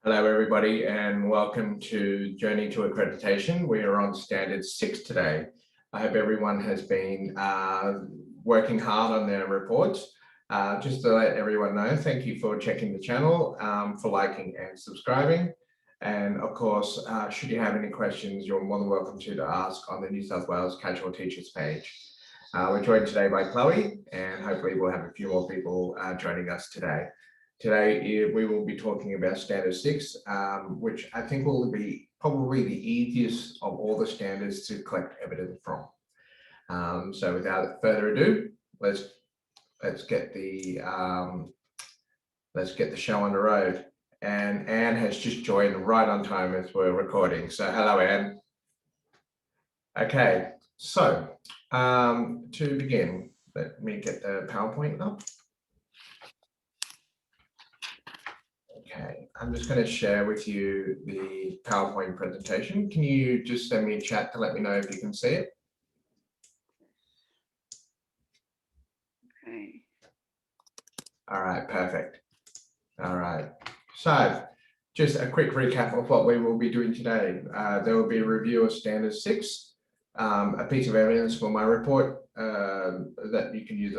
Hello, everybody, and welcome to Journey to Accreditation. We are on Standard 6 today. I hope everyone has been working hard on their reports. Just to let everyone know, thank you for checking the channel, for liking and subscribing. And of course, should you have any questions, you're more than welcome to ask on the New South Wales Casual Teachers page. We're joined today by Chloe, and hopefully we'll have a few more people joining us today. Today, we will be talking about Standard 6, which I think will be probably the easiest of all the standards to collect evidence from. So without further ado, let's get the show on the road. And Anne has just joined right on time as we're recording. So hello, Anne. Okay, so to begin, let me get the PowerPoint up. Okay, I'm just going to share with you the PowerPoint presentation. Can you just send me a chat to let me know if you can see it? Okay. All right, perfect. All right, so just a quick recap of what we will be doing today. There will be a review of Standard 6, a piece of evidence for my report that you can use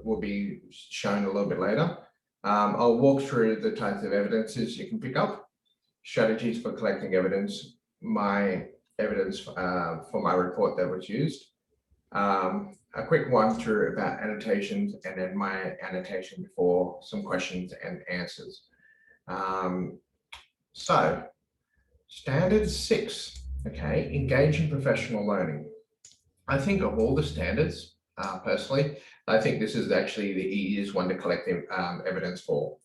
will be shown a little bit later. I'll walk through the types of evidences you can pick up, strategies for collecting evidence, my evidence for my report that was used, a quick run through about annotations, and then my annotation before some questions and answers. So, Standard 6, okay, engage in professional learning. I think of all the standards, personally, I think this is actually the easiest one to collect evidence for,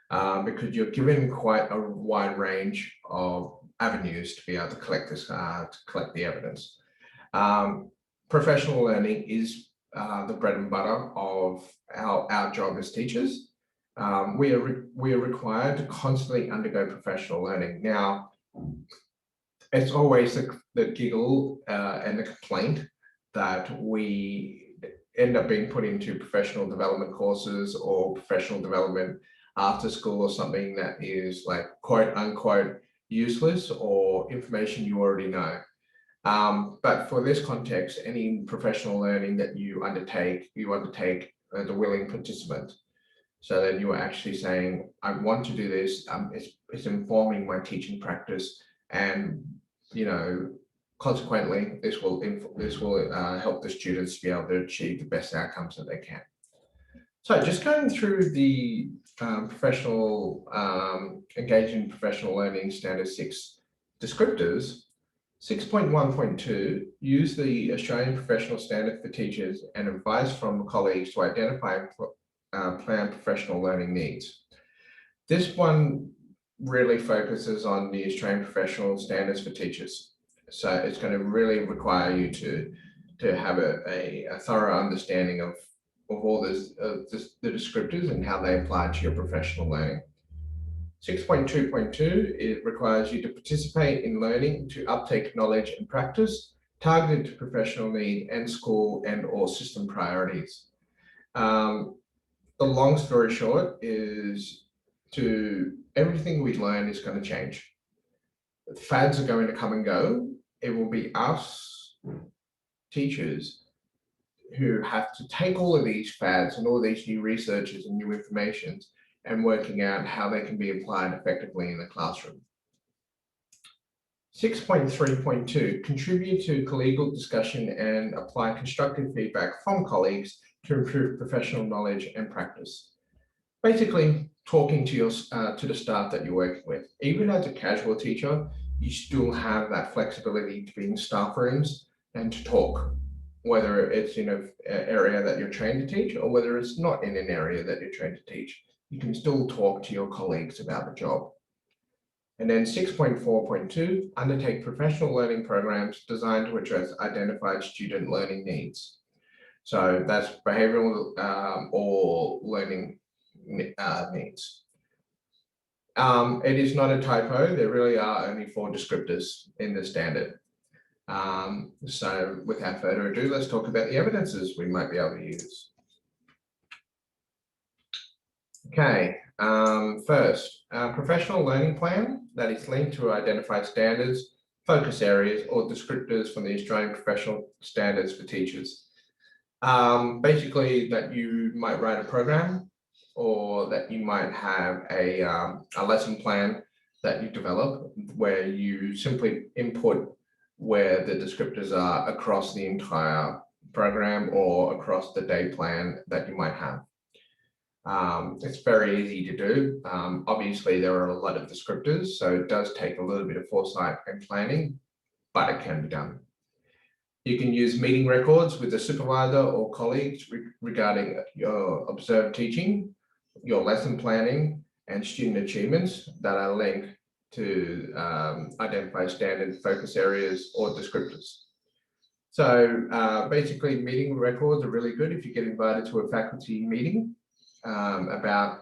because you're given quite a wide range of avenues to be able to collect this, to collect the evidence. Professional learning is the bread and butter of our job as teachers. We are required to constantly undergo professional learning. Now, it's always the giggle and the complaint that we end up being put into professional development courses or professional development after school or something that is like quote unquote useless or information you already know. But for this context, any professional learning that you undertake as a willing participant. So that you are actually saying, I want to do this, it's informing my teaching practice, and consequently, this will help the students be able to achieve the best outcomes that they can. So just going through the professional engaging in professional learning Standard 6 descriptors. 6.1.2, use the Australian Professional Standard for Teachers and advice from colleagues to identify and plan professional learning needs. This one really focuses on the Australian Professional Standards for Teachers. So it's going to really require you to have a thorough understanding of all the descriptors and how they apply to your professional learning. 6.2.2, it requires you to participate in learning to uptake knowledge and practice targeted to professional need and school and or system priorities. The long story short is everything we learn is going to change. Fads are going to come and go. It will be us teachers who have to take all of these fads and all these new researches and new information and working out how they can be applied effectively in the classroom. 6.3.2, contribute to collegial discussion and apply constructive feedback from colleagues to improve professional knowledge and practice. Basically, talking to the staff that you're working with. Even as a casual teacher, you still have that flexibility to be in staff rooms and to talk, whether it's in an area that you're trained to teach or whether it's not in an area that you're trained to teach. You can still talk to your colleagues about the job. And then 6.4.2, undertake professional learning programs designed to address identified student learning needs. So that's behavioral or learning needs. It is not a typo. There really are only 4 descriptors in the standard. So without further ado, let's talk about the evidences we might be able to use. Okay, First, professional learning plan that is linked to identified standards, focus areas, or descriptors from the Australian Professional Standards for Teachers. Basically, that you might write a program, or that you might have a lesson plan that you develop where you simply input where the descriptors are across the entire program or across the day plan that you might have. It's very easy to do. Obviously, there are a lot of descriptors, so it does take a little bit of foresight and planning, but it can be done. You can use meeting records with the supervisor or colleagues regarding your observed teaching, your lesson planning, and student achievements that are linked to identify standard focus areas or descriptors. So basically, meeting records are really good if you get invited to a faculty meeting about,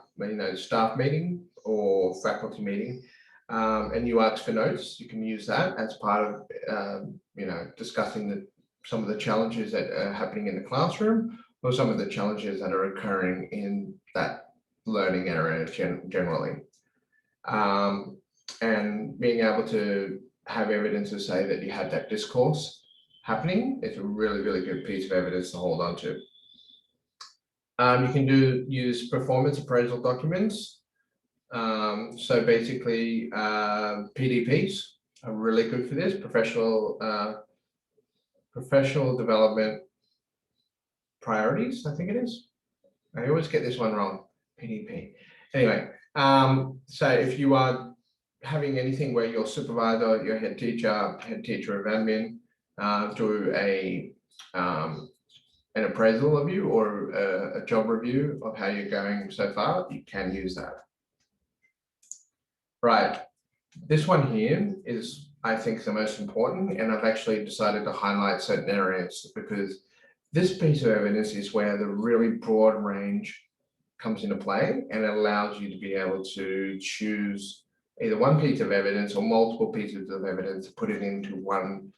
staff meeting or faculty meeting, and you ask for notes. You can use that as part of, discussing some of the challenges that are happening in the classroom, or some of the challenges that are occurring in that learning area generally. And being able to have evidence to say that you had that discourse happening is a really, really good piece of evidence to hold on to. You can use performance appraisal documents. So basically, PDPs are really good for this, professional development priorities, I think it is. I always get this one wrong, PDP. Anyway, so if you are having anything where your supervisor, your head teacher of admin do an appraisal of you or a job review of how you're going so far, you can use that. Right, this one here is, I think, the most important, and I've actually decided to highlight certain areas because this piece of evidence is where the really broad range comes into play, and it allows you to be able to choose either one piece of evidence or multiple pieces of evidence to put it into one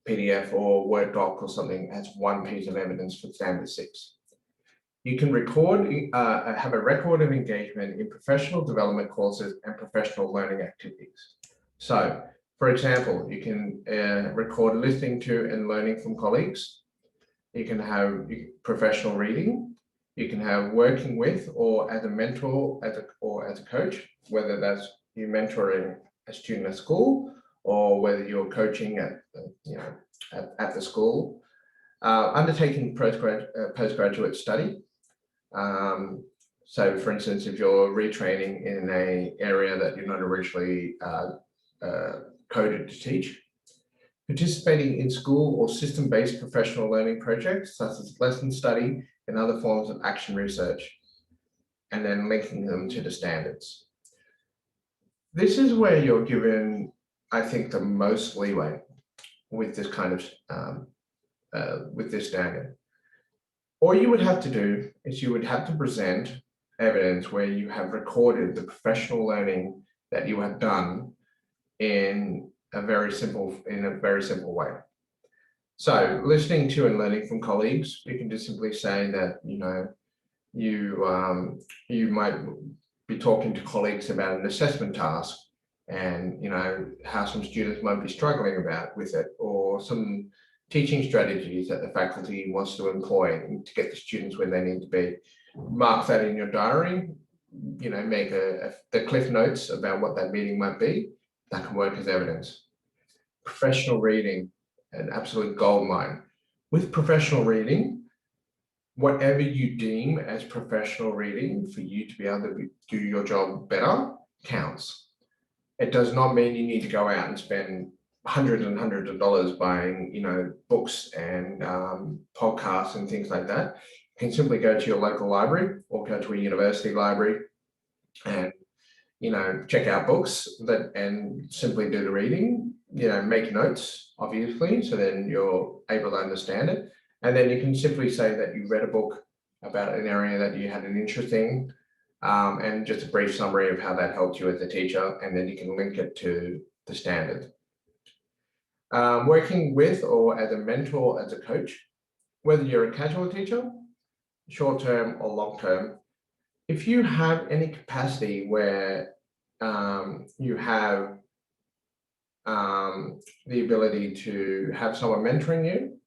PDF or Word doc or something as one piece of evidence for Standard 6. You can have a record of engagement in professional development courses and professional learning activities. So, for example, you can record listening to and learning from colleagues. You can have professional reading. You can have working with or as a mentor or as a coach, whether that's you mentoring a student at school or whether you're coaching at the school. Undertaking postgraduate study. So for instance, if you're retraining in an area that you're not originally coded to teach, participating in school or system-based professional learning projects, such as lesson study and other forms of action research, and then linking them to the standards. This is where you're given, I think, the most leeway with this kind of, with this standard. All you would have to do is you would have to present evidence where you have recorded the professional learning that you have done in a very simple way. So listening to and learning from colleagues, you can just simply say that, you might be talking to colleagues about an assessment task and, how some students might be struggling with it, or some teaching strategies that the faculty wants to employ to get the students where they need to be. Mark that in your diary, make the cliff notes about what that meeting might be. That can work as evidence. Professional reading, an absolute goldmine. With professional reading, whatever you deem as professional reading for you to be able to do your job better counts. It does not mean you need to go out and spend hundreds and hundreds of dollars buying, books and podcasts and things like that. You can simply go to your local library or go to a university library and, check out books and simply do the reading, make notes, obviously, so then you're able to understand it. And then you can simply say that you read a book about an area that you had an interest in, and just a brief summary of how that helped you as a teacher, and then you can link it to the standard. Working with or as a mentor, as a coach, whether you're a casual teacher, short-term or long-term, if you have any capacity where you have the ability to have someone mentoring you,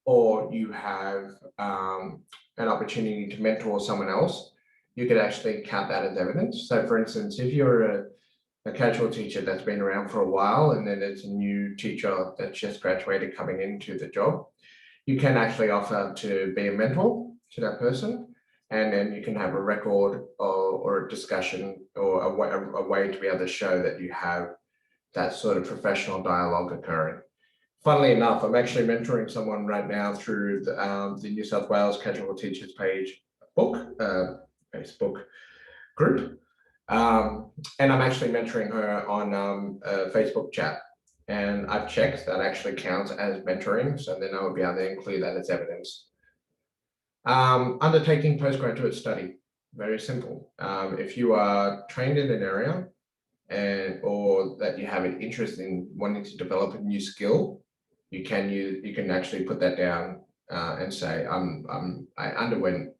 or you have an opportunity to mentor someone else, you could actually count that as evidence. So for instance, if you're a casual teacher that's been around for a while, and then there's a new teacher that's just graduated coming into the job, you can actually offer to be a mentor to that person. And then you can have a record or a discussion or a way to be able to show that you have that sort of professional dialogue occurring. Funnily enough, I'm actually mentoring someone right now through the New South Wales Casual Teachers page Facebook group. And I'm actually mentoring her on a Facebook chat. And I've checked that actually counts as mentoring. So then I would be able to include that as evidence. Undertaking postgraduate study, very simple. If you are trained in an area or that you have an interest in wanting to develop a new skill, you can actually put that down and say, I underwent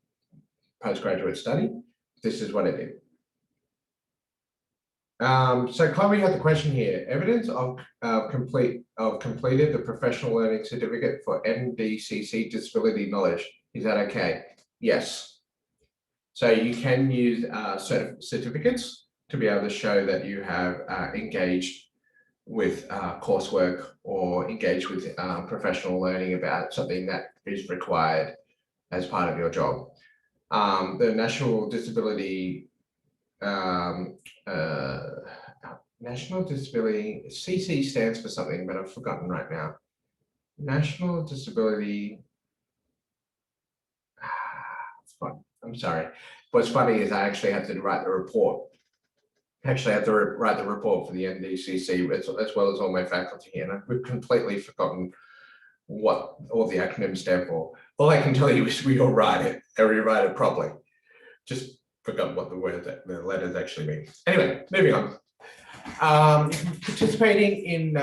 postgraduate study. This is what I did. So Chloe had the question here: evidence of completed the professional learning certificate for NDCC disability knowledge. Is that okay? Yes. So you can use certificates to be able to show that you have engaged with coursework or engaged with professional learning about something that is required as part of your job. The National Disability CC stands for something, but I've forgotten right now. National Disability. It's fun. I'm sorry. What's funny is I actually have to write the report. I actually have to write the report for the NDCC as well as all my faculty, and we've completely forgotten what all the acronyms stand for. All I can tell you is we all write it, and we write it properly. Just forgot what the letters actually mean. Anyway, moving on. Participating in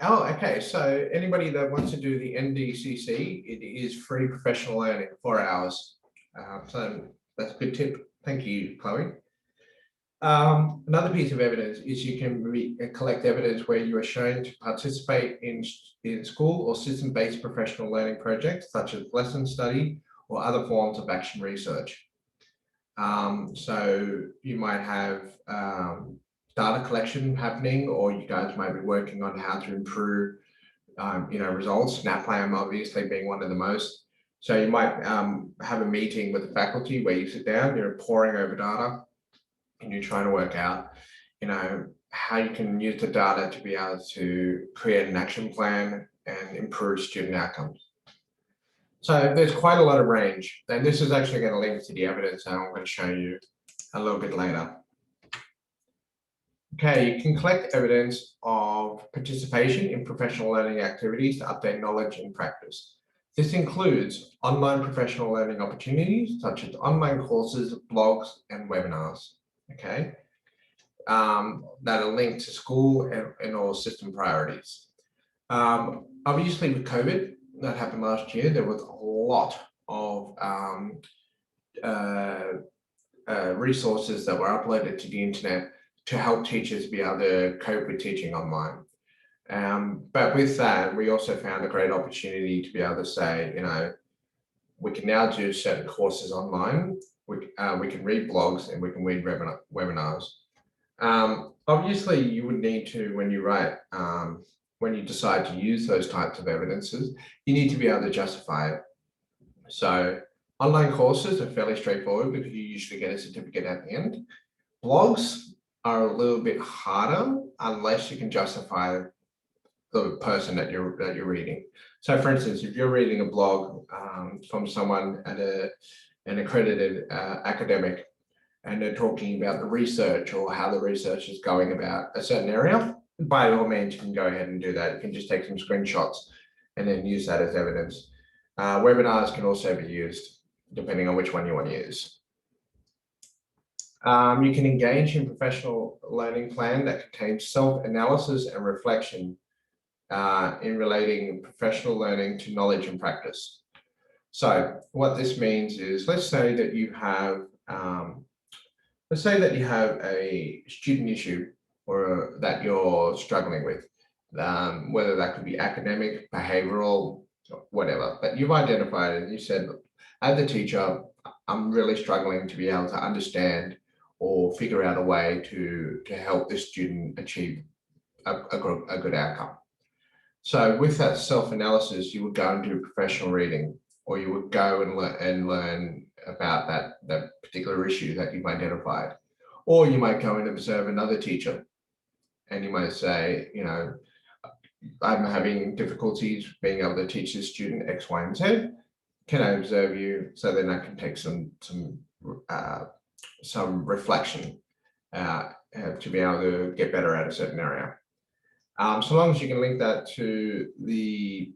okay, so anybody that wants to do the NDCC, it is free professional learning, 4 hours. So that's a good tip. Thank you, Chloe. Another piece of evidence is you can collect evidence where you are shown to participate in school or system-based professional learning projects, such as lesson study or other forms of action research. So you might have data collection happening, or you guys might be working on how to improve, results. NAPLAN obviously being one of the most. So you might have a meeting with the faculty where you sit down, you're poring over data, and you're trying to work out, how you can use the data to be able to create an action plan and improve student outcomes. So there's quite a lot of range, and this is actually going to link to the evidence that I'm going to show you a little bit later. Okay, you can collect evidence of participation in professional learning activities to update knowledge and practice. This includes online professional learning opportunities, such as online courses, blogs, and webinars, okay, that are linked to school and all system priorities. Obviously with COVID, that happened last year, there was a lot of resources that were uploaded to the internet to help teachers be able to cope with teaching online. But with that, we also found a great opportunity to be able to say, we can now do certain courses online, we can read blogs, and we can read webinars. Obviously, you would need to, when you decide to use those types of evidences, you need to be able to justify it. So online courses are fairly straightforward because you usually get a certificate at the end. Blogs are a little bit harder unless you can justify the person that you're reading. So for instance, if you're reading a blog from someone at an accredited academic, and they're talking about the research or how the research is going about a certain area, by all means, you can go ahead and do that. You can just take some screenshots and then use that as evidence. Webinars can also be used depending on which one you want to use. You can engage in professional learning plan that contains self-analysis and reflection in relating professional learning to knowledge and practice. So what this means is, let's say that you have a student issue or that you're struggling with, whether that could be academic, behavioral, whatever, but you've identified it and you said, as a teacher, I'm really struggling to be able to understand or figure out a way to help this student achieve a good outcome. So with that self-analysis, you would go and do professional reading, or you would go and learn about that particular issue that you've identified. Or you might go and observe another teacher and you might say, you know, I'm having difficulties being able to teach this student X, Y, and Z. Can I observe you so then I can take some reflection to be able to get better at a certain area. So long as you can link that to the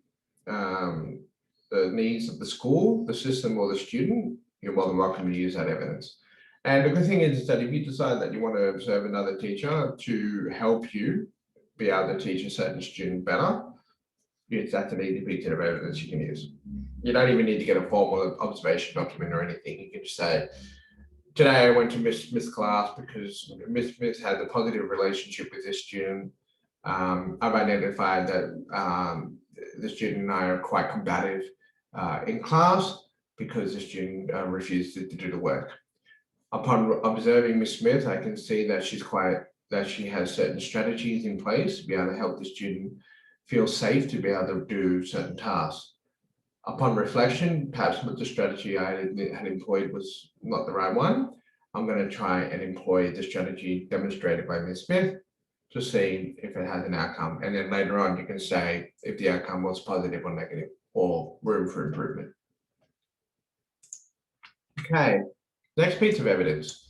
needs of the school, the system, or the student, you're more than welcome to use that evidence. And the good thing is that if you decide that you want to observe another teacher to help you be able to teach a certain student better, that's an easy piece of evidence you can use. You don't even need to get a formal observation document or anything. You can just say, today I went to Miss class because Miss had a positive relationship with this student. I've identified that the student and I are quite combative in class because the student refused to do the work. Upon observing Miss Smith, I can see that she has certain strategies in place to be able to help the student feel safe to be able to do certain tasks. Upon reflection, perhaps the strategy I had employed was not the right one. I'm going to try and employ the strategy demonstrated by Ms. Smith to see if it has an outcome. And then later on, you can say if the outcome was positive or negative or room for improvement. Okay, next piece of evidence.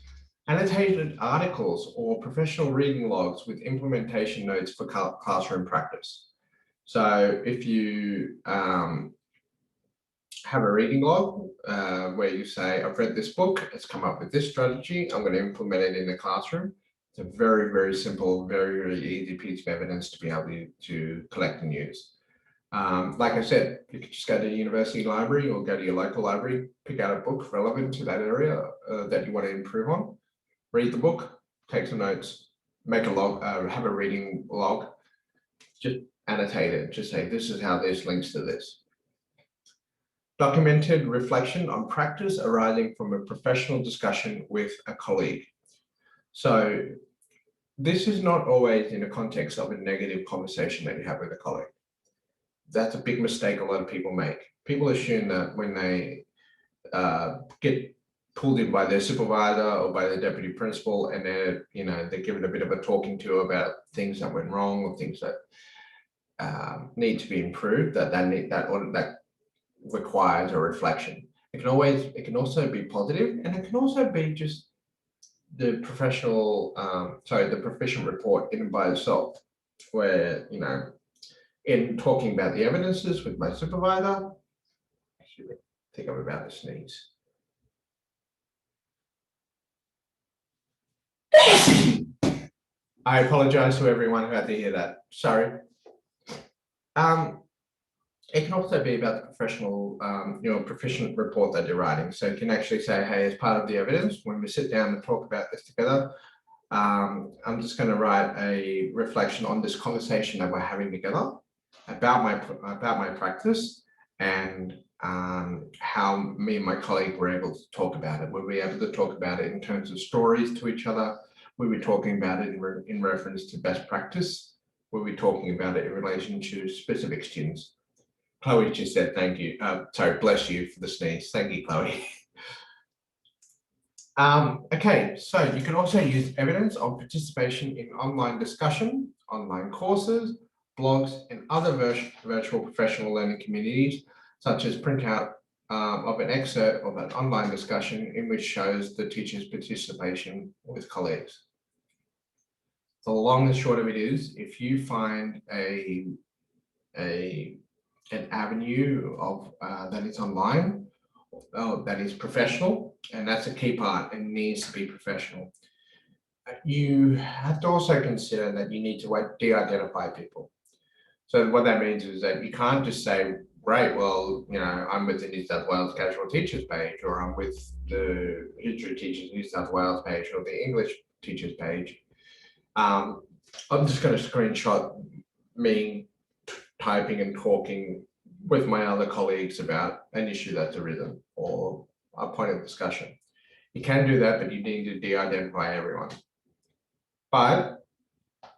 Annotated articles or professional reading logs with implementation notes for classroom practice. So if you have a reading log where you say, I've read this book, it's come up with this strategy, I'm going to implement it in the classroom. It's a very, very simple, very, very easy piece of evidence to be able to collect and use. Like I said, you could just go to the university library or go to your local library, pick out a book relevant to that area that you want to improve on, read the book, take some notes, make a log, have a reading log, just annotate it, just say, this is how this links to this. Documented reflection on practice arising from a professional discussion with a colleague. So this is not always in the context of a negative conversation that you have with a colleague. That's a big mistake a lot of people make. People assume that when they get pulled in by their supervisor or by their deputy principal and they're given a bit of a talking to about things that went wrong or things that need to be improved, that requires a reflection. It can also be positive, and it can also be just the the proficient report in and by itself, where, in talking about the evidences with my supervisor, I think I'm about to sneeze. I apologize to everyone who had to hear that. Sorry. It can also be about the professional, proficient report that you're writing. So you can actually say, hey, as part of the evidence, when we sit down and talk about this together, I'm just going to write a reflection on this conversation that we're having together about my practice and how me and my colleague were able to talk about it. Were we able to talk about it in terms of stories to each other? Were we talking about it in reference to best practice? Were we talking about it in relation to specific students? Chloe just said thank you. Sorry, bless you for the sneeze. Thank you, Chloe. Okay, so you can also use evidence of participation in online discussion, online courses, blogs, and other virtual professional learning communities, such as printout of an excerpt of an online discussion in which shows the teacher's participation with colleagues. The long and short of it is, if you find an avenue of that is online, that is professional, and that's a key part, and needs to be professional. You have to also consider that you need to de-identify people. So what that means is that you can't just say great, well, I'm with the New South Wales Casual Teachers page, or I'm with the History Teachers New South Wales page, or the English Teachers page. I'm just going to screenshot me typing and talking with my other colleagues about an issue that's arisen or a point of discussion. You can do that, but you need to de-identify everyone. But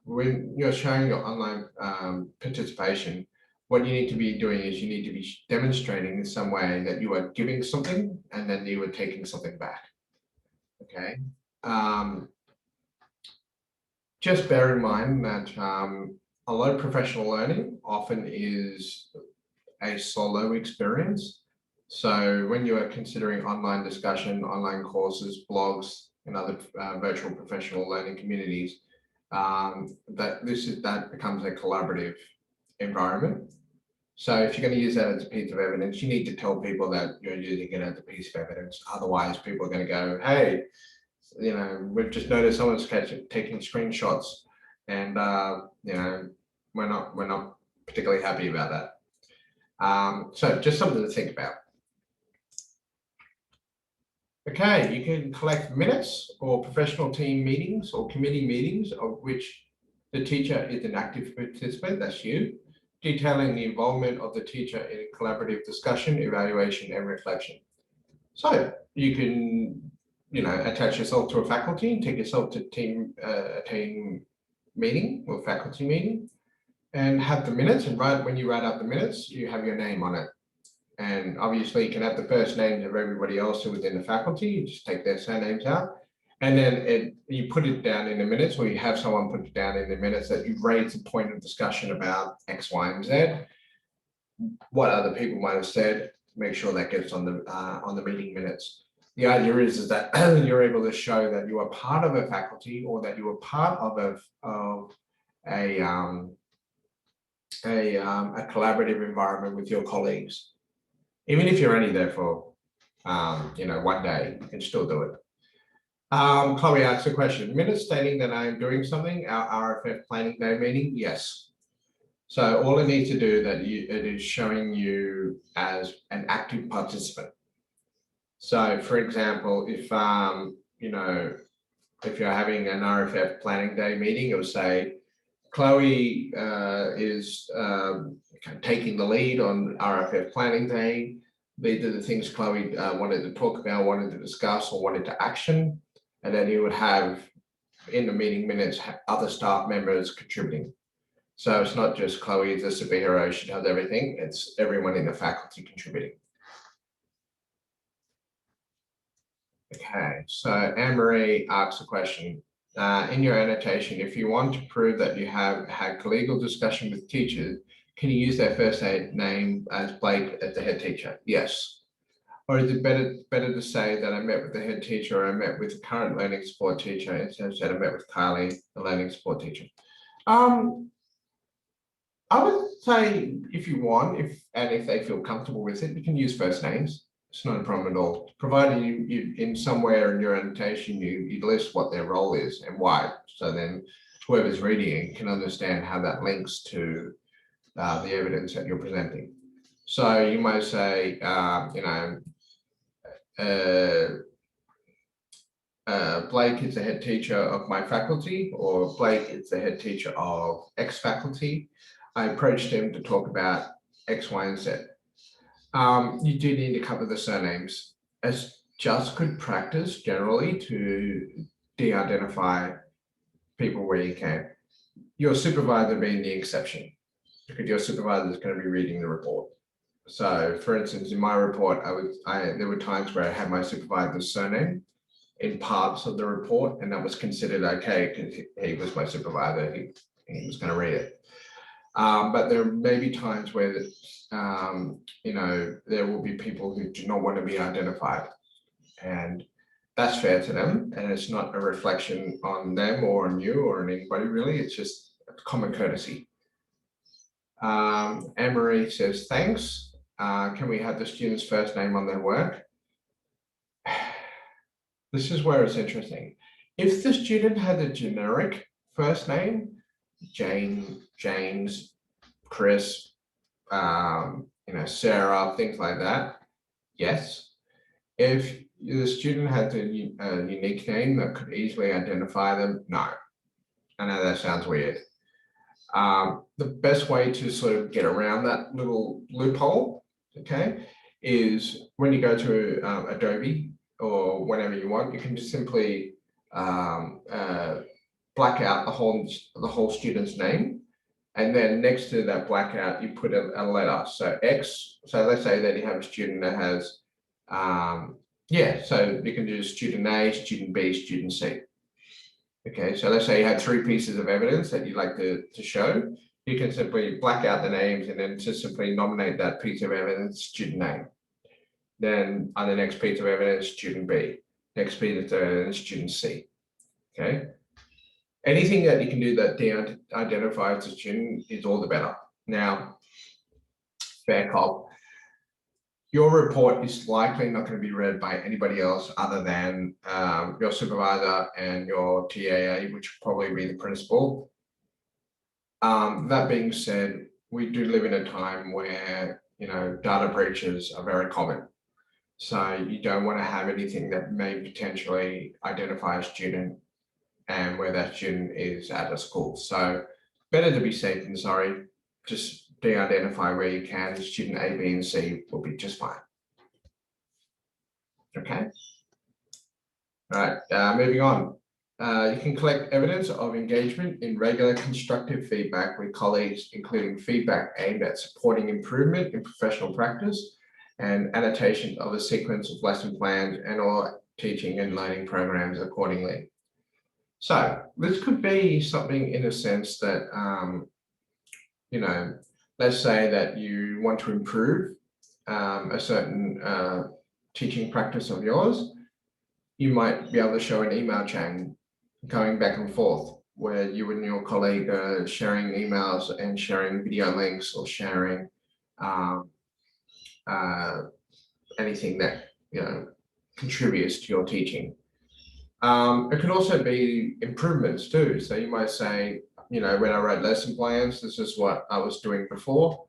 when you're showing your online participation, what you need to be doing is you need to be demonstrating in some way that you are giving something and then you are taking something back. Okay. Just bear in mind that a lot of professional learning often is a solo experience. So when you are considering online discussion, online courses, blogs, and other virtual professional learning communities, that becomes a collaborative environment. So if you're going to use that as a piece of evidence, you need to tell people that you're using it as a piece of evidence. Otherwise, people are going to go, hey, we've just noticed someone's taking screenshots, and we're not particularly happy about that. So just something to think about. Okay, you can collect minutes or professional team meetings or committee meetings of which the teacher is an active participant, that's you, detailing the involvement of the teacher in collaborative discussion, evaluation, and reflection. So you can, attach yourself to a faculty, take yourself to a team meeting or faculty meeting, and have the minutes. And when you write out the minutes, you have your name on it. And obviously you can have the first names of everybody else who was in the faculty. You just take their surnames out, and then you put it down in the minutes, or you have someone put it down in the minutes that you've raised a point of discussion about X, Y, and Z, what other people might have said. Make sure that gets on the meeting minutes. The idea is that you're able to show that you are part of a faculty, or that you are part of a collaborative environment with your colleagues. Even if you're only there for, 1 day, you can still do it. Chloe asks a question. Minutes stating that I am doing something, our RFF planning day meeting, yes. So all it needs to do it is showing you as an active participant. So for example, if if you're having an RFF planning day meeting, it will say, Chloe is taking the lead on RFF planning day. These are the things Chloe wanted to talk about, wanted to discuss, or wanted to action. And then you would have in the meeting minutes other staff members contributing. So it's not just Chloe is a superhero, she does everything. It's everyone in the faculty contributing. Okay, so Anne-Marie asks a question. In your annotation, if you want to prove that you have had collegial discussion with teachers, can you use their first name as Blake as the head teacher? Yes. Or is it better to say that I met with the head teacher, or I met with the current learning support teacher, instead of said I met with Kylie, the learning support teacher? I would say if you want, if they feel comfortable with it, you can use first names. It's not a problem at all, provided you in somewhere in your annotation, you list what their role is and why. So then whoever's reading it can understand how that links to the evidence that you're presenting. So you might say, Blake is the head teacher of my faculty, or Blake is the head teacher of X faculty. I approached him to talk about X, Y, and Z. You do need to cover the surnames as just good practice generally to de-identify people where you can. Your supervisor being the exception, because your supervisor is going to be reading the report. So for instance, in my report, there were times where I had my supervisor's surname in parts of the report, and that was considered okay because he was my supervisor, he was going to read it. But there may be times where there will be people who do not want to be identified, and that's fair to them, and it's not a reflection on them or on you or on anybody really. It's just common courtesy. Anne-Marie says, thanks. Can we have the student's first name on their work? This is where it's interesting. If the student had a generic first name, Jane, James, Chris, Sarah, things like that, yes. If the student has a unique name that could easily identify them, no. I know that sounds weird. The best way to sort of get around that little loophole, okay, is when you go to Adobe or whenever you want, you can just simply black out the whole student's name, and then next to that blackout you put a letter. So X. So let's say that you have a student that has so you can do student A, student B, student C. Okay, so let's say you had 3 pieces of evidence that you'd like to show. You can simply black out the names and then just simply nominate that piece of evidence student A. Then on the next piece of evidence, student B. Next piece of evidence, student C. Okay. Anything that you can do that de-identifies the student is all the better. Now, fair cop. Your report is likely not going to be read by anybody else other than your supervisor and your TAA, which will probably be the principal. That being said, we do live in a time where data breaches are very common. So you don't want to have anything that may potentially identify a student and where that student is at a school. So better to be safe than sorry. Just de-identify where you can. Student A, B, and C will be just fine. Okay. All right, moving on. You can collect evidence of engagement in regular constructive feedback with colleagues, including feedback aimed at supporting improvement in professional practice and annotation of a sequence of lesson plans and or teaching and learning programs accordingly. So this could be something in a sense that, let's say that you want to improve a certain teaching practice of yours. You might be able to show an email chain going back and forth where you and your colleague are sharing emails and sharing video links or sharing anything that contributes to your teaching. It could also be improvements too. So you might say, when I wrote lesson plans, this is what I was doing before.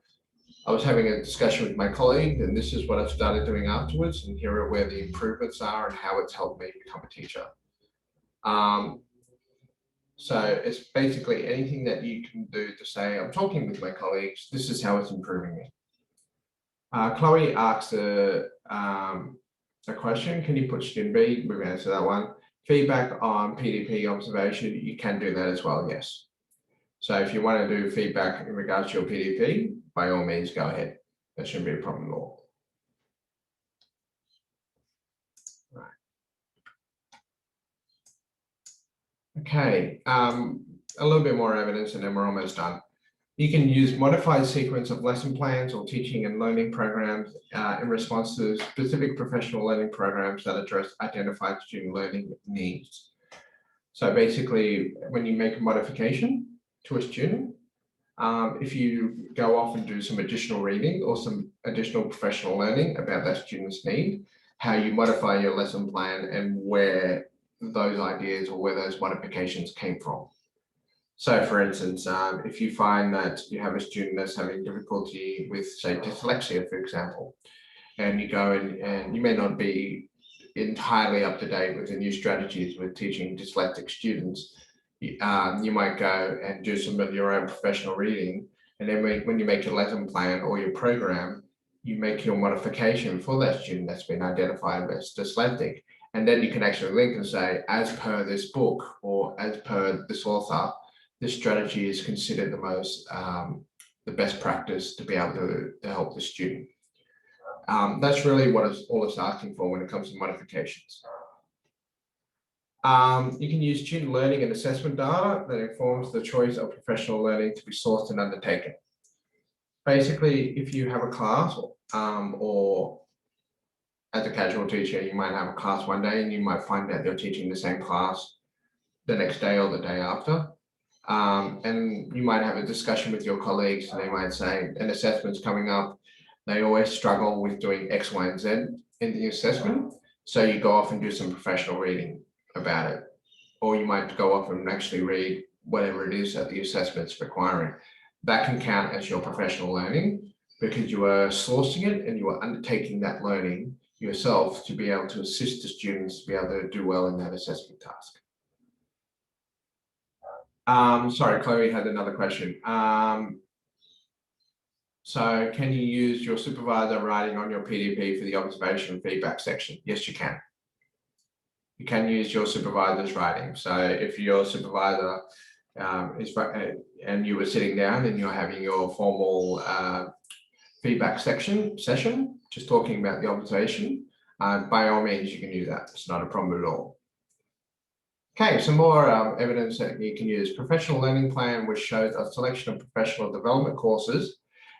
I was having a discussion with my colleague, and this is what I've started doing afterwards, and here are where the improvements are and how it's helped me become a teacher. So it's basically anything that you can do to say, I'm talking with my colleagues, this is how it's improving me. Chloe asked a question, can you put student B? We've answered that one. Feedback on Pdp observation, you can do that as well, yes. So if you want to do feedback in regards to your Pdp, by all means, go ahead. That shouldn't be a problem at all. Right. Okay, a little bit more evidence and then we're almost done. You can use modified sequence of lesson plans or teaching and learning programs in response to specific professional learning programs that address identified student learning needs. So basically, when you make a modification to a student, if you go off and do some additional reading or some additional professional learning about that student's need, how you modify your lesson plan and where those ideas or where those modifications came from. So for instance, if you find that you have a student that's having difficulty with, say, dyslexia, for example, and you go and you may not be entirely up to date with the new strategies with teaching dyslexic students, you might go and do some of your own professional reading. And then when you make your lesson plan or your program, you make your modification for that student that's been identified as dyslexic. And then you can actually link and say, as per this book or as per this author, this strategy is considered the best practice to be able to help the student. That's really what all it's asking for when it comes to modifications. You can use student learning and assessment data that informs the choice of professional learning to be sourced and undertaken. Basically, if you have a class or as a casual teacher, you might have a class one day and you might find that they're teaching the same class the next day or the day after. And you might have a discussion with your colleagues and they might say, an assessment's coming up. They always struggle with doing X, Y, and Z in the assessment. So you go off and do some professional reading about it. Or you might go off and actually read whatever it is that the assessment's requiring. That can count as your professional learning. because you are sourcing it and you are undertaking that learning yourself to be able to assist the students to be able to do well in that assessment task. Sorry, Chloe had another question. So can you use your supervisor writing on your PDP for the observation and feedback section? Yes, you can. You can use your supervisor's writing. So if your supervisor and you were sitting down and you're having your formal feedback session, just talking about the observation, by all means, you can use that. It's not a problem at all. Okay, some more evidence that you can use. Professional learning plan, which shows a selection of professional development courses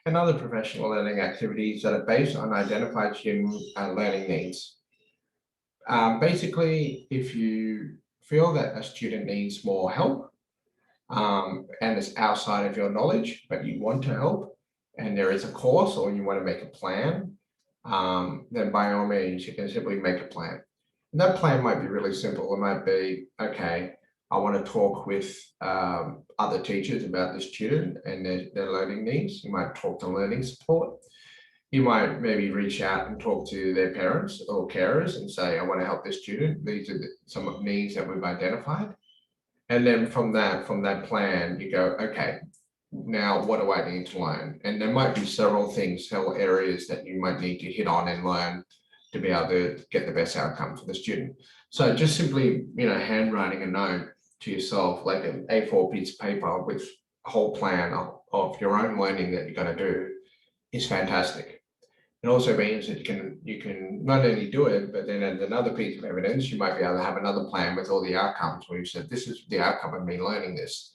and other professional learning activities that are based on identified student learning needs. Basically, if you feel that a student needs more help and it's outside of your knowledge, but you want to help, and there is a course or you want to make a plan, then by all means, you can simply make a plan. And that plan might be really simple. It might be, okay, I want to talk with other teachers about the student and their learning needs. You might talk to learning support. You might maybe reach out and talk to their parents or carers and say, I want to help this student. These are some of the needs that we've identified. And then from that plan, you go, okay, now what do I need to learn? And there might be several things, several areas that you might need to hit on and learn to be able to get the best outcome for the student. So just simply, handwriting a note to yourself, like an A4 piece of paper with a whole plan of your own learning that you're going to do is fantastic. It also means that you can not only do it, but then as another piece of evidence, you might be able to have another plan with all the outcomes where you said, this is the outcome of me learning this.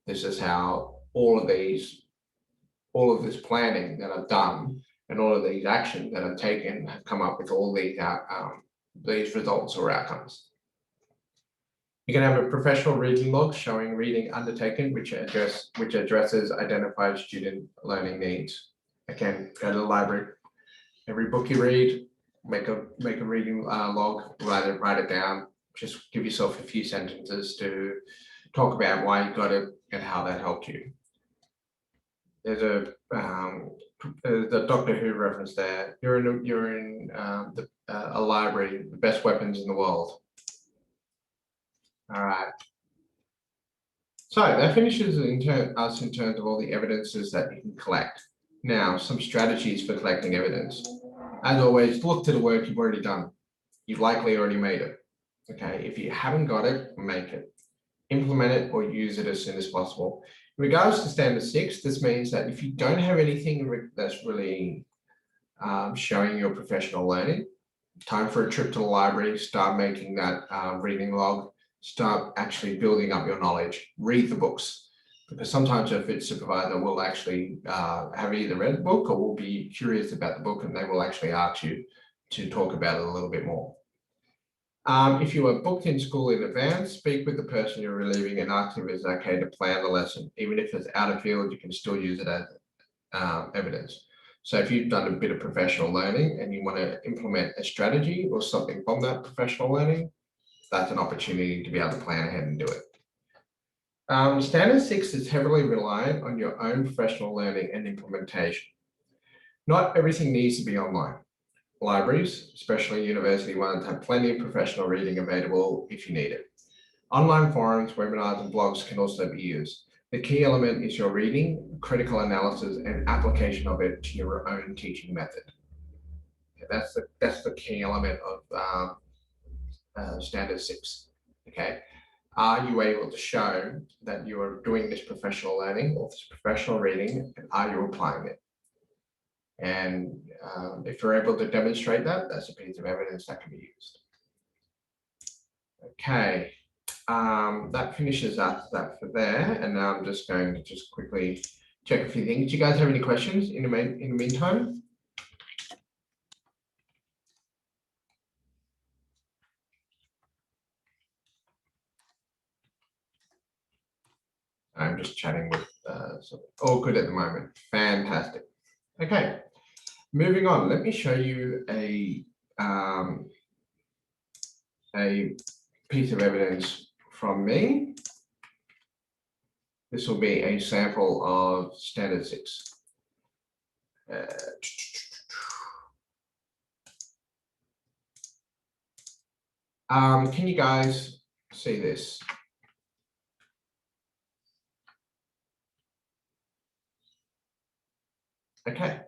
This is how all of this planning that I've done and all of these actions that I've taken have come up with all these results or outcomes. You can have a professional reading log showing reading undertaken, which addresses identified student learning needs. Again, go to the library. Every book you read, make a reading log, write it down. Just give yourself a few sentences to talk about why you got it and how that helped you. There's the Doctor Who reference there. You're in a library, the best weapons in the world. All right. So that finishes in terms of all the evidences that you can collect. Now, some strategies for collecting evidence. As always, look to the work you've already done. You've likely already made it. Okay, if you haven't got it, make it. Implement it or use it as soon as possible. In regards to standard 6, this means that if you don't have anything that's really showing your professional learning, time for a trip to the library, start making that reading log, start actually building up your knowledge, read the books. Because sometimes a fit supervisor will actually have either read the book or will be curious about the book and they will actually ask you to talk about it a little bit more. If you are booked in school in advance, speak with the person you're relieving and ask if it's okay to plan the lesson. Even if it's out of field, you can still use it as evidence. So if you've done a bit of professional learning and you want to implement a strategy or something from that professional learning, that's an opportunity to be able to plan ahead and do it. Standard 6 is heavily reliant on your own professional learning and implementation. Not everything needs to be online. Libraries, especially university ones, have plenty of professional reading available if you need it. Online forums, webinars, and blogs can also be used. The key element is your reading, critical analysis, and application of it to your own teaching method. That's the key element of Standard 6. Okay. Are you able to show that you are doing this professional learning or this professional reading, and are you applying it? And if you're able to demonstrate that, that's a piece of evidence that can be used. Okay, that finishes that for there. And now I'm just going to quickly check a few things. Do you guys have any questions in the meantime? I'm just chatting with all good at the moment. Fantastic. Okay, moving on. Let me show you a piece of evidence from me. This will be a sample of Standard 6. Can you guys see this? Okay.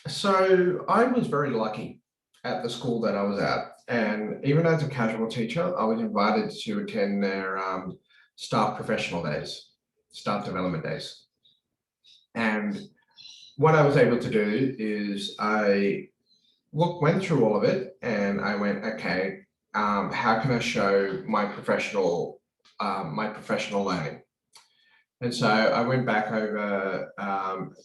So I was very lucky at the school that I was at, and even as a casual teacher, I was invited to attend their staff professional days, staff development days. And what I was able to do is I went through all of it, and I went, okay, how can I show my professional learning? And so I went back over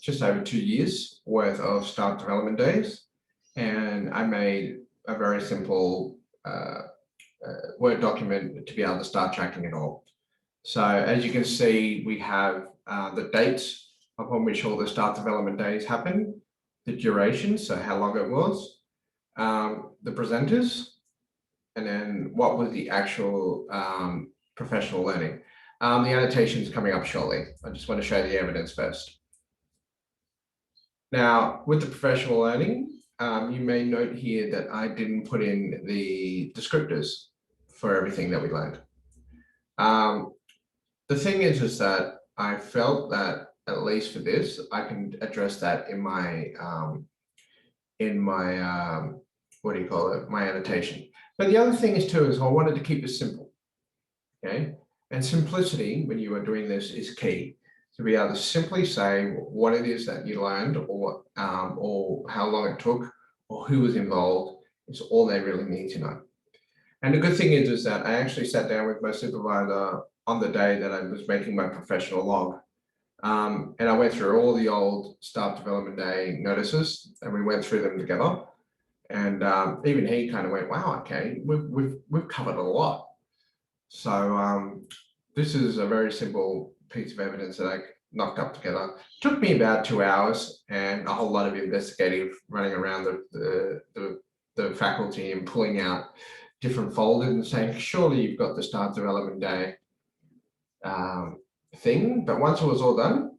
just over 2 years worth of staff development days, and I made a very simple Word document to be able to start tracking it all. So as you can see, we have the dates upon which all the staff development days happened, the duration, so how long it was, the presenters, and then what was the actual professional learning. The annotations coming up shortly. I just want to show the evidence first. Now, with the professional learning, you may note here that I didn't put in the descriptors for everything that we learned. The thing is that I felt that at least for this, I can address that in my what do you call it, my annotation. But the other thing is too is I wanted to keep it simple. Okay. And simplicity, when you are doing this, is key to be able to simply say what it is that you learned, or how long it took, or who was involved. Is all they really need to know. And the good thing is that I actually sat down with my supervisor on the day that I was making my professional log, and I went through all the old staff development day notices, and we went through them together. And even he kind of went, "Wow, okay, we've covered a lot." So this is a very simple piece of evidence that I knocked up together. It took me about 2 hours and a whole lot of investigative running around the faculty and pulling out different folders and saying, surely you've got the staff development day thing. But once it was all done,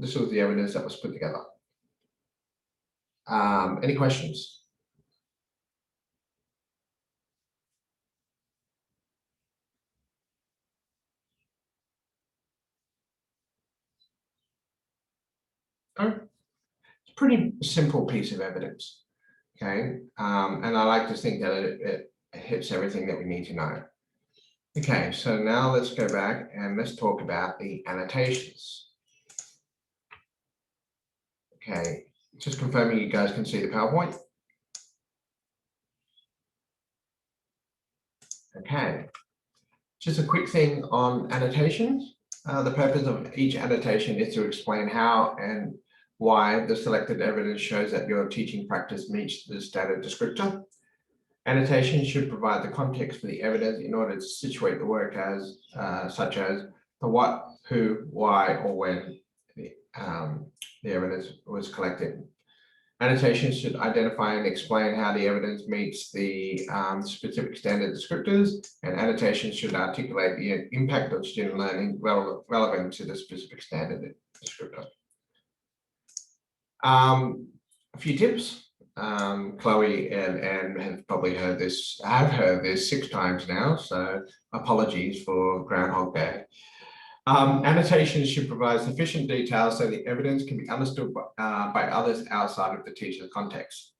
this was the evidence that was put together. Any questions? Oh, it's a pretty simple piece of evidence. Okay, and I like to think that it hits everything that we need to know. Okay, so now let's go back and let's talk about the annotations. Okay, just confirming you guys can see the PowerPoint. Okay, just a quick thing on annotations. The purpose of each annotation is to explain how and why the selected evidence shows that your teaching practice meets the standard descriptor. Annotations should provide the context for the evidence in order to situate the work as, such as the what, who, why, or when the evidence was collected. Annotations should identify and explain how the evidence meets the specific standard descriptors, and annotations should articulate the impact of student learning relevant to the specific standard descriptor. A few tips. Chloe and Anne have probably heard this. I've heard this 6 times now, so apologies for Groundhog Day. Annotations should provide sufficient detail so the evidence can be understood by others outside of the teacher's context.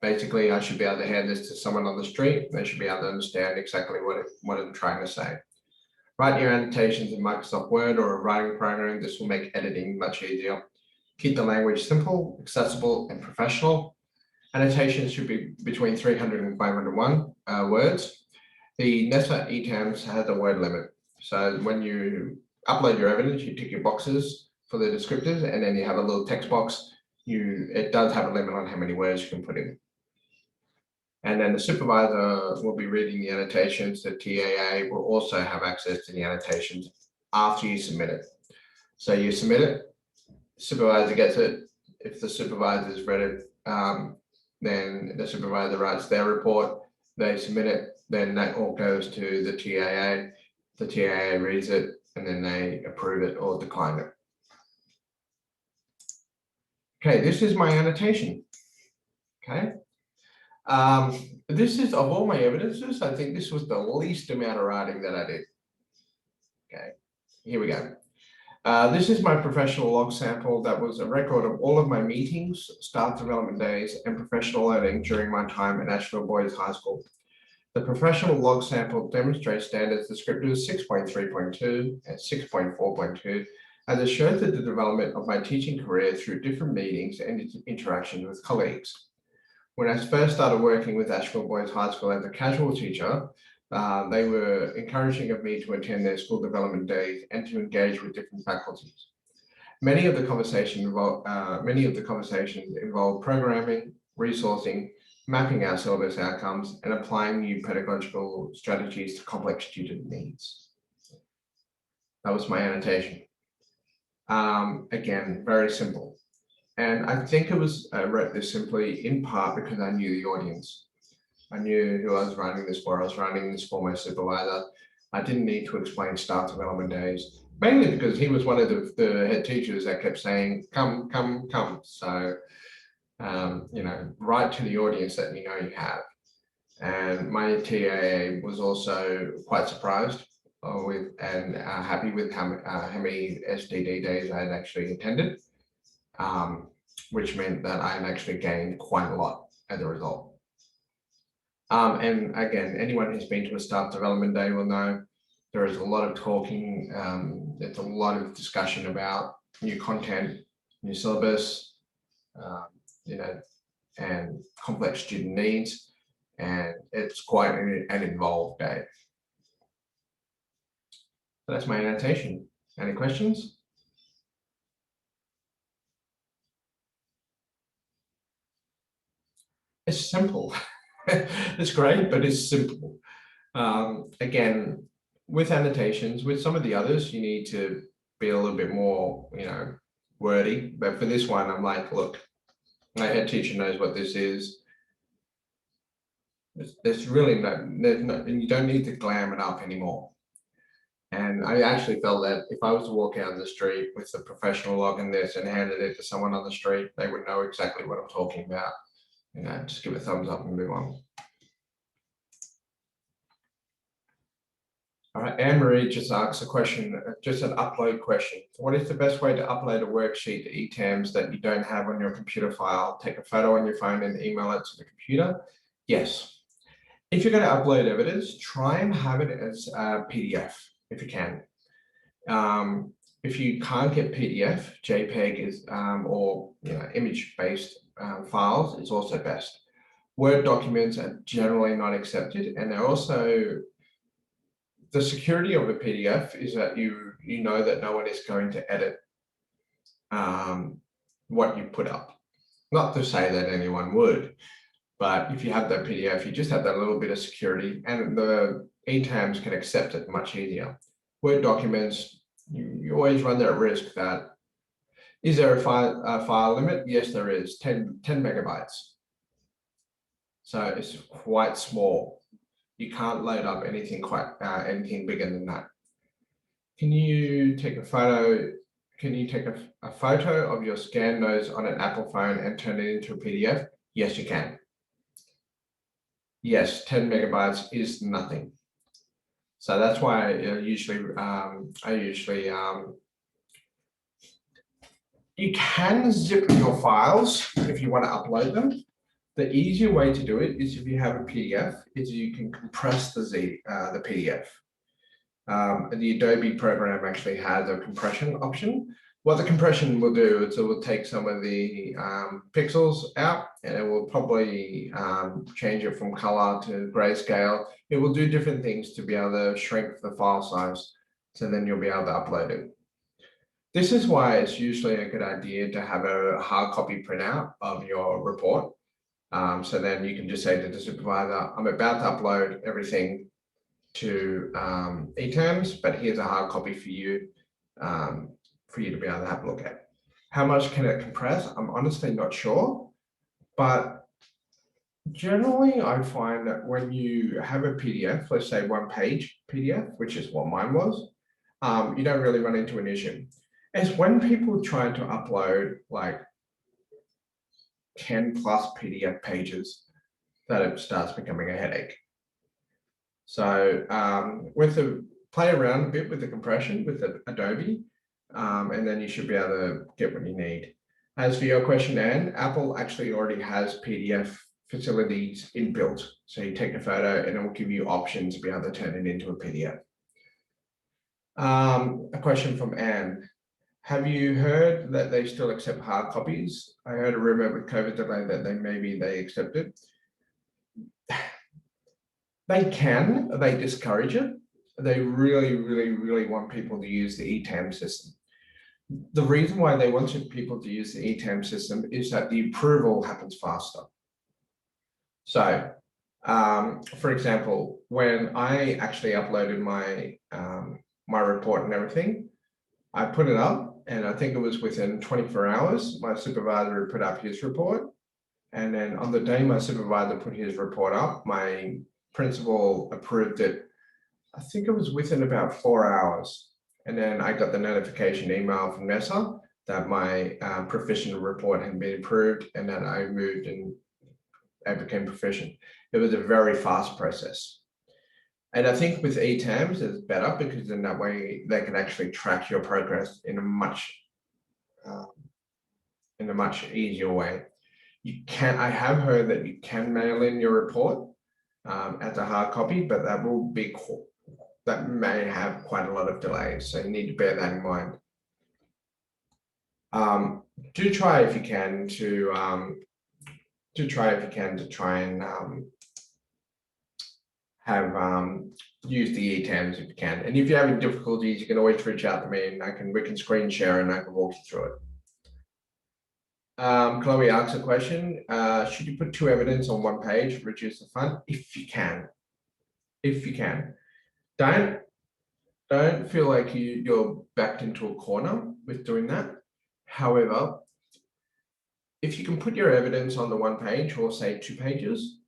Basically, I should be able to hand this to someone on the street. They should be able to understand exactly what I'm trying to say. Write your annotations in Microsoft Word or a writing program. This will make editing much easier. Keep the language simple, accessible, and professional. Annotations should be between 300 and 501 words. The NESA Etams has a word limit. So when you upload your evidence, you tick your boxes for the descriptors, and then you have a little text box. It does have a limit on how many words you can put in. And then the supervisor will be reading the annotations. The TAA will also have access to the annotations after you submit it. So you submit it, supervisor gets it. If the supervisor's read it, then the supervisor writes their report, they submit it, then that all goes to the TAA. The TAA reads it, and then they approve it or decline it. Okay, this is my annotation. Okay. This is, of all my evidences, I think this was the least amount of writing that I did. Okay, here we go. This is my professional log sample that was a record of all of my meetings, staff development days, and professional learning during my time at National Boys High School. The professional log sample demonstrates standards descriptors 6.3.2 and 6.4.2, and it shows the development of my teaching career through different meetings and interactions with colleagues. When I first started working with Asheville Boys High School as a casual teacher, they were encouraging of me to attend their school development days and to engage with different faculties. Many of the conversations involve programming, resourcing, mapping our syllabus outcomes, and applying new pedagogical strategies to complex student needs. That was my annotation. Again, very simple. And I think I wrote this simply in part because I knew the audience. I knew who I was writing this for. I was writing this for my supervisor. I didn't need to explain staff development days, mainly because he was one of the head teachers that kept saying, come, come, come. So, you know, write to the audience that you know you have. And my TAA was also quite surprised and happy with how many SDD days I had actually attended, which meant that I had actually gained quite a lot as a result. And again, anyone who's been to a staff development day will know there is a lot of talking, there's a lot of discussion about new content, new syllabus, you know, and complex student needs, and it's quite an involved day. So that's my annotation. Any questions? It's simple. It's great, but it's simple. Again, with annotations, with some of the others, you need to be a little bit more, you know, wordy. But for this one, I'm like, look, my head teacher knows what this is. There's really and you don't need to glam it up anymore. And I actually felt that if I was to walk out on the street with a professional log in this and handed it to someone on the street, they would know exactly what I'm talking about. You know, just give a thumbs up and move on. All right, Anne-Marie just asks a question, just an upload question. What is the best way to upload a worksheet to Etams that you don't have on your computer file? Take a photo on your phone and email it to the computer? Yes. If you're going to upload evidence, try and have it as a PDF if you can. If you can't get PDF, JPEG is or image-based files is also best. Word documents are generally not accepted, and they're also the security of a PDF is that you know that no one is going to edit what you put up. Not to say that anyone would, but if you have that PDF, you just have that little bit of security, and the Etams can accept it much easier. Word documents, you always run that risk that, is there a file limit? Yes, there is, 10 megabytes. So it's quite small. You can't load up anything anything bigger than that. Can you take a photo? Can you take a photo of your scanned notes on an Apple phone and turn it into a PDF? Yes, you can. Yes, 10 megabytes is nothing. So that's why you can zip your files if you want to upload them. The easier way to do it is if you have a PDF, is you can compress the PDF. The Adobe program actually has a compression option. What the compression will do is it will take some of the pixels out, and it will probably change it from color to grayscale. It will do different things to be able to shrink the file size, so then you'll be able to upload it. This is why it's usually a good idea to have a hard copy printout of your report. So then you can just say to the supervisor, I'm about to upload everything to Etams, but here's a hard copy for you to be able to have a look at. How much can it compress? I'm honestly not sure, but generally I find that when you have a PDF, let's say 1-page PDF, which is what mine was, you don't really run into an issue. It's when people try to upload like 10 plus PDF pages that it starts becoming a headache. So play around a bit with the compression with the Adobe, and then you should be able to get what you need. As for your question, Anne, Apple actually already has PDF facilities inbuilt. So you take a photo and it will give you options to be able to turn it into a PDF. A question from Anne. Have you heard that they still accept hard copies? I heard a rumor with COVID delay that they accept it. They can, they discourage it. They really want people to use the Etams system. The reason why they wanted people to use the Etams system is that the approval happens faster. So, for example, when I actually uploaded my my report and everything, I put it up, and I think it was within 24 hours, my supervisor put up his report. And then on the day my supervisor put his report up, my principal approved it. I think it was within about 4 hours. And then I got the notification email from Nessa that my proficient report had been approved, and then I moved and I became proficient. It was a very fast process. And I think with Etams it's better because in that way they can actually track your progress in a much easier way. I have heard that you can mail in your report as a hard copy, but that may have quite a lot of delays. So you need to bear that in mind. Do try if you can to try and use the Etams if you can. And if you're having difficulties, you can always reach out to me and we can screen share and I can walk you through it. Chloe asks a question, should you put two evidence on one page, reduce the font? If you can. Don't feel like you're backed into a corner with doing that. However, if you can put your evidence on the one page or say 2 pages,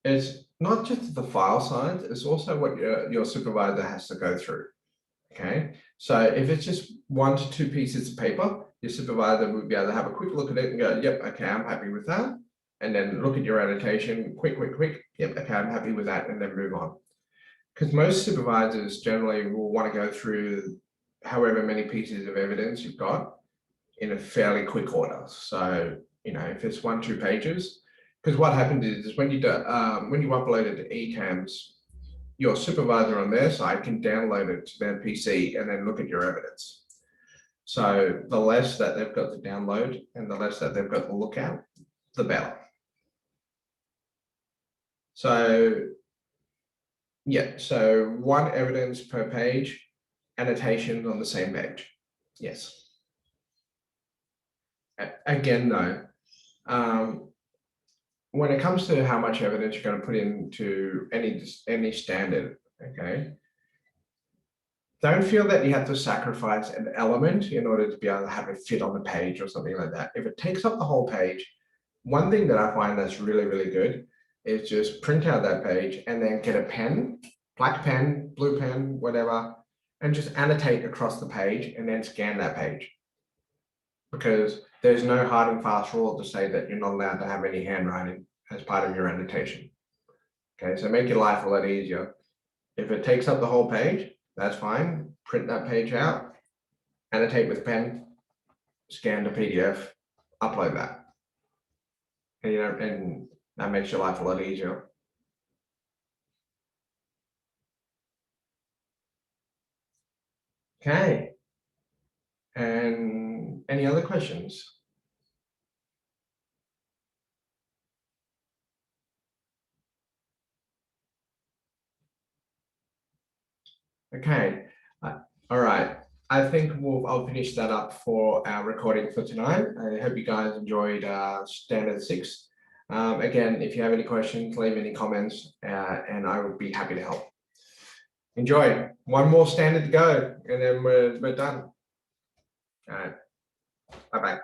it's not just the file size, it's also what your supervisor has to go through. Okay, so if it's just 1 to 2 pieces of paper, your supervisor will be able to have a quick look at it and go, yep, okay, I'm happy with that. And then look at your annotation, quick, yep, okay, I'm happy with that, and then move on. Because most supervisors generally will want to go through however many pieces of evidence you've got in a fairly quick order. So, if it's 1, 2 pages, because what happens is when you upload it to Etams, your supervisor on their side can download it to their PC and then look at your evidence. So the less that they've got to download and the less that they've got to look at, the better. So yeah, so 1 evidence per page, annotations on the same page. Yes. Again, though, when it comes to how much evidence you're going to put into any standard, okay, don't feel that you have to sacrifice an element in order to be able to have it fit on the page or something like that. If it takes up the whole page, one thing that I find that's really good is just print out that page and then get a pen, black pen, blue pen, whatever, and just annotate across the page and then scan that page. Because there's no hard and fast rule to say that you're not allowed to have any handwriting as part of your annotation. Okay, so make your life a lot easier. If it takes up the whole page, that's fine. Print that page out, annotate with pen, scan the PDF, upload that. And, and that makes your life a lot easier. Okay. And any other questions? Okay. All right. I think I'll finish that up for our recording for tonight. I hope you guys enjoyed Standard 6. Again, if you have any questions, leave any comments, and I would be happy to help. Enjoy. 1 more standard to go, and then we're done. All right. Bye-bye.